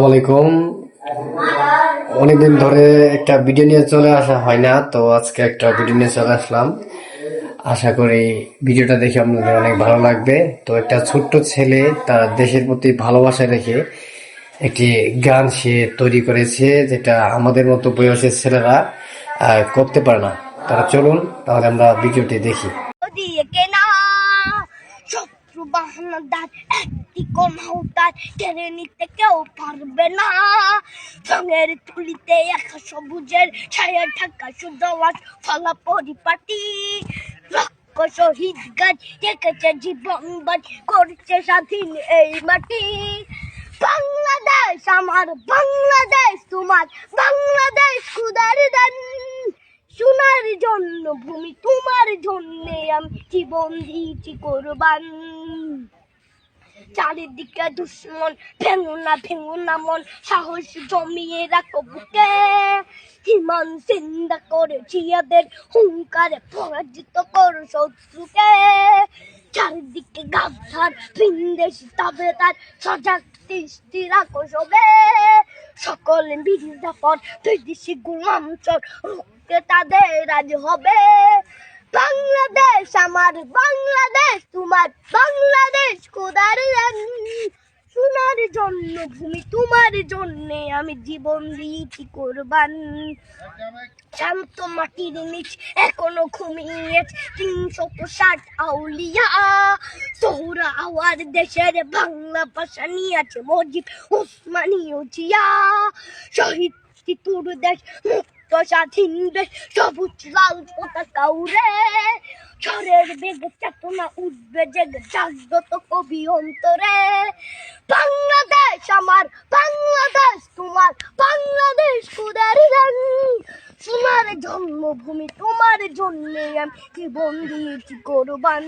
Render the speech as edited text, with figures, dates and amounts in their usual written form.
আসসালামাইকুম। অনেকদিন ধরে একটা ভিডিও নিয়ে চলে আসা হয় না, তো আজকে একটা ভিডিও নিয়ে চলে আসলাম। আশা করি ভিডিওটা দেখে আপনাদের অনেক ভালো লাগবে। তো একটা ছোট্ট ছেলে তার দেশের প্রতি ভালোবাসা রেখে একটি গান সে তৈরি করেছে, যেটা আমাদের মতো বয়সের ছেলেরা করতে পারে না। তারা চলুন তাহলে আমরা ভিডিওটি দেখি। দিয়ে কেনা শত্রু বাহানাদার একটি কোনাও তার কেড়ে নিতে কেউ পারবে না। রঙের তুলিতে একা সবুজের ছায়া ঢাকা সুজলাস ফলা পরিপাটি। লক্ষ শহীদ গাছ রেখেছে জীবন বাজ করছে স্বাধীন এই মাটি। বাংলাদেশ আমার, বাংলাদেশ তোমার, বাংলাদেশ খুদার দান। সোনার জন্য ভূমি তোমার জন্যে আমি জীবন দিয়েছি কোরবান। চারিদিকে দুশ্মন, ভেঙো না মন, সাহস জমিয়ে রাখো বুকে। ইমান জিন্দা করে জিয়াদের হুঙ্কারে পরাজিত করো শত্রুকে। চারিদিকে গাদ্দার ভিনদেশি তাবেদার সজাগ দৃষ্টি রাখো সবে। সকলে মির্জাফর বিদেশি গোলাম চোর রুখতে তাদের আজ হবে। বাংলাদেশ আমার, বাংলাদেশ তোমার, বাংলাদেশ খোদার দান। সোনার জন্য ভূমি তোমার জন্যে আমি জীবন দিয়েছি কোরবান। শান্ত মাটির নিচ এখনো ঘুমিয়ে ৩৬০ আউলিয়া। সোহরা আওয়ার দেশের বাংলা ভাষা নিয়ে আছে মজিদ ওসমানীয় জিয়া। শহীদ তোর দেশ মুক্ত স্বাধীন দেশ, সবুজ লাল পতাকা উড়ে। ঝড়ের বেগে চেতনা উঠবে জেগে জাগ্রত কবি অন্তরে। বাংলাদেশ আমার, বাংলাদেশ তোমার, বাংলাদেশ খোদার দান। সোনার জন্মভূমি তোমার জন্যে আমি জীবন দিয়েছি কোরবান।